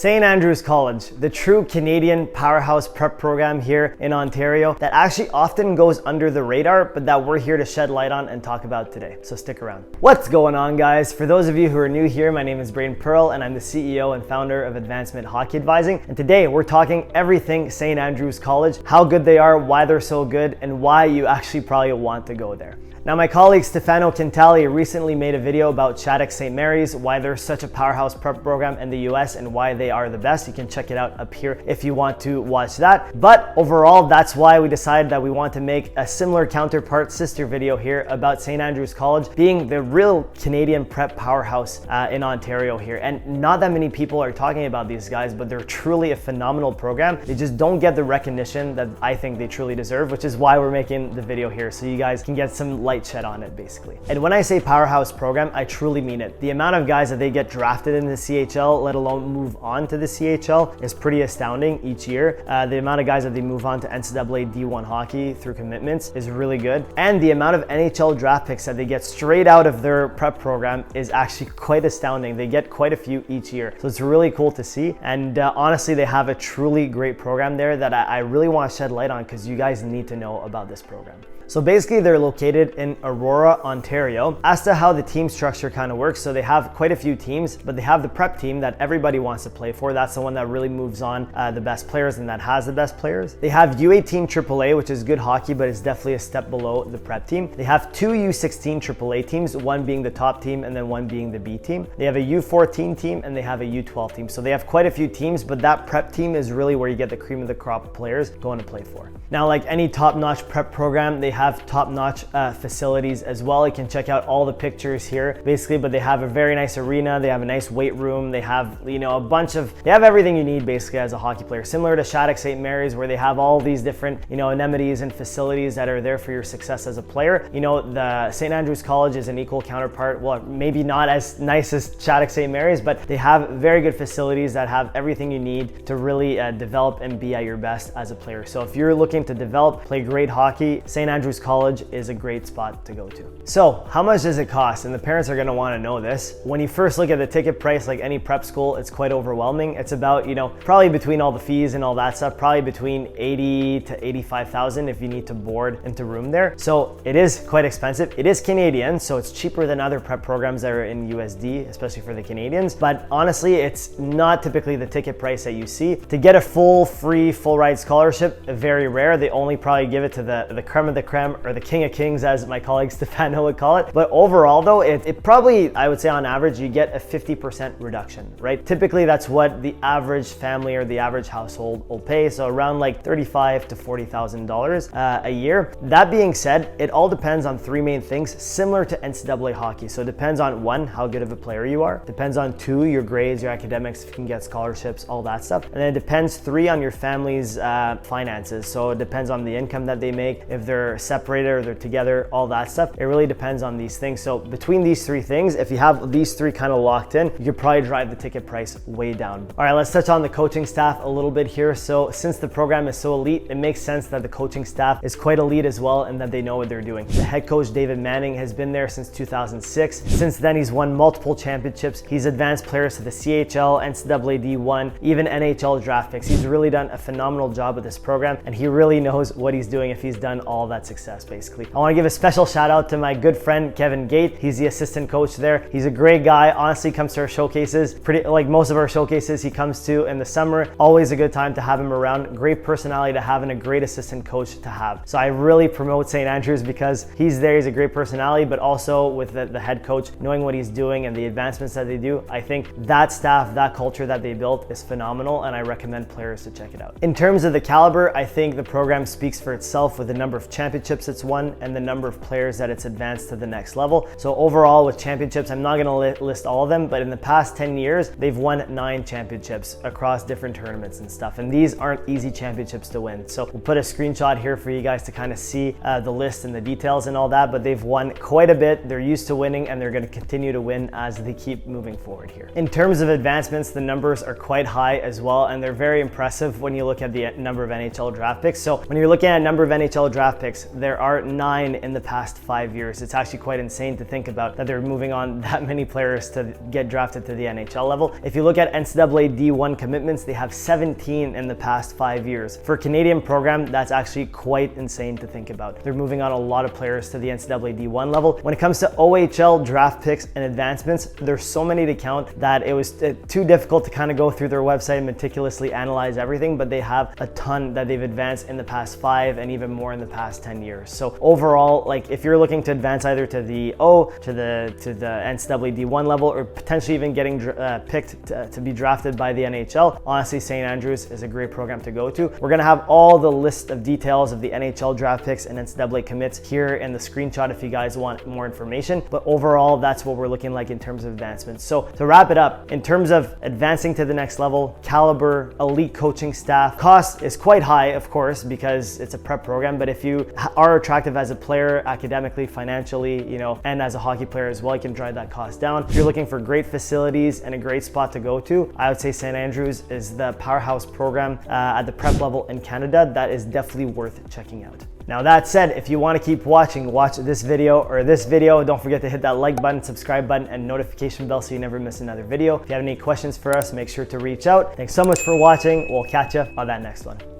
St. Andrew's College, the true Canadian powerhouse prep program here in Ontario that actually often goes under the radar, but that we're here to shed light on and talk about today. So stick around. What's going on, guys? For those of you who are new here, my name is 𝗵𝗂𝗶𝗴 and I'm the CEO and founder of Advancement Hockey Advising. And today we're talking everything St. Andrew's College, how good they are, why they're so good, and why you actually probably want to go there. Now, my colleague 𝗵𝗂𝗏𝗏𝗏𝗏 recently made a video about 𝗪𝗏𝗏 St. Mary's, why they're such a powerhouse prep program in the US and why they are the best. You can check it out up here if you want to watch that. But overall, that's why we decided that we want to make a similar counterpart sister video here about St. Andrew's College being the real Canadian prep powerhouse in Ontario here. And not that many people are talking about these guys, but they're truly a phenomenal program. They just don't get the recognition that I think they truly deserve, which is why we're making the video here, so you guys can get some light shed on it, basically. And when I say powerhouse program, I truly mean it. The amount of guys that they get drafted in the CHL, let alone move on to the CHL, is pretty astounding each year. The amount of guys that they move on to NCAA D1 hockey through commitments is really good. And the amount of NHL draft picks that they get straight out of their prep program is actually quite astounding. They get quite a few each year. So it's really cool to see. And honestly, they have a truly great program there that I really want to shed light on because you guys need to know about this program. So basically, they're located in Aurora, Ontario. As to how the team structure kind of works, so they have quite a few teams, but they have the prep team that everybody wants to play for. That's the one that really moves on the best players and that has the best players. They have U18 AAA, which is good hockey, but it's definitely a step below the prep team. They have two U16 AAA teams, one being the top team and then one being the B team. They have a U14 team and they have a U12 team. So they have quite a few teams, but that prep team is really where you get the cream of the crop players going to play for. Now, like any top-notch prep program, they have top-notch facilities as well. You can check out all the pictures here, basically, but they have a very nice arena. They have a nice weight room. They have, they have everything you need basically as a hockey player, similar to 𝗪𝗏𝗏 St. Mary's, where they have all these different, amenities and facilities that are there for your success as a player. The St. Andrew's College is an equal counterpart. Well, maybe not as nice as 𝗪𝗏𝗏 St. Mary's, but they have very good facilities that have everything you need to really develop and be at your best as a player. So if you're looking to develop, play great hockey, St. Andrew's College is a great spot to go to. So how much does it cost? And the parents are going to want to know this. When you first look at the ticket price, like any prep school, it's quite overwhelming. It's about, probably between all the fees and all that stuff, probably between 80 to 85,000 if you need to board and to room there. So it is quite expensive. It is Canadian, so it's cheaper than other prep programs that are in USD, especially for the Canadians. But honestly, it's not typically the ticket price that you see. To get a full ride scholarship, very rare. They only probably give it to the 𝗏𝗏𝗏𝗏 or the king of kings, as my colleague 𝗵𝗏𝗏𝗏𝗏 would call it. But overall though, it probably, I would say on average, you get a 50% reduction, right? Typically that's what the average family or the average household will pay. So around like $35,000 to $40,000 a year. That being said, it all depends on three main things, similar to NCAA hockey. So it depends on one, how good of a player you are. Depends on two, your grades, your academics, if you can get scholarships, all that stuff. And then it depends, three, on your family's finances. So it depends on the income that they make, if they're separated or they're together, all that stuff. It really depends on these things. So between these three things, if you have these three kind of locked in, you could probably drive the ticket price way down. All right, let's touch on the coaching staff a little bit here. So since the program is so elite, it makes sense that the coaching staff is quite elite as well and that they know what they're doing. The head coach, David Manning, has been there since 2006. Since then, he's won multiple championships. He's advanced players to the CHL, NCAA D1, even NHL draft picks. He's really done a phenomenal job with this program and he really knows what he's doing if he's done all that success, basically. I want to give a special shout out to my good friend Kevin Gate. He's the assistant coach there. He's a great guy. Honestly, comes to our showcases, pretty like most of our showcases he comes to in the summer. Always a good time to have him around. Great personality to have and a great assistant coach to have. So I really promote St. Andrews because he's there. He's a great personality, but also with the head coach, knowing what he's doing and the advancements that they do, I think that staff, that culture that they built is phenomenal and I recommend players to check it out. In terms of the caliber, I think the program speaks for itself with the number of championships it's won and the number of players that it's advanced to the next level. So overall with championships, I'm not going to list all of them, but in the past 10 years, they've won 9 championships across different tournaments and stuff. And these aren't easy championships to win. So we'll put a screenshot here for you guys to kind of see the list and the details and all that, but they've won quite a bit. They're used to winning and they're going to continue to win as they keep moving forward here. In terms of advancements, the numbers are quite high as well, and they're very impressive when you look at the number of NHL draft picks. So when you're looking at a number of NHL draft picks, there are 9 in the past 5 years. It's actually quite insane to think about that they're moving on that many players to get drafted to the NHL level. If you look at NCAA D1 commitments, they have 17 in the past 5 years. For a Canadian program, that's actually quite insane to think about. They're moving on a lot of players to the NCAA D1 level. When it comes to OHL draft picks and advancements, there's so many to count that it was too difficult to kind of go through their website and meticulously analyze everything, but they have a ton that they've advanced in the past 5 and even more in the past 10 years. So overall, like if you're looking to advance either to the to the NCAA D1 level or potentially even getting picked to be drafted by the NHL, honestly, St. Andrews is a great program to go to. We're gonna have all the list of details of the NHL draft picks and NCAA commits here in the screenshot if you guys want more information. But overall, that's what we're looking like in terms of advancements. So to wrap it up, in terms of advancing to the next level, caliber, elite coaching staff, cost is quite high, of course, because it's a prep program. But if you are attractive as a player, academically, financially, you know, and as a hockey player as well, you can drive that cost down. If you're looking for great facilities and a great spot to go to, I would say St. Andrews is the Powerhouse program at the prep level in Canada. That is definitely worth checking out. Now that said, if you want to keep watching, watch this video or this video. Don't forget to hit that like button, subscribe button, and notification bell so you never miss another video. If you have any questions for us, make sure to reach out. Thanks so much for watching. We'll catch you on that next one.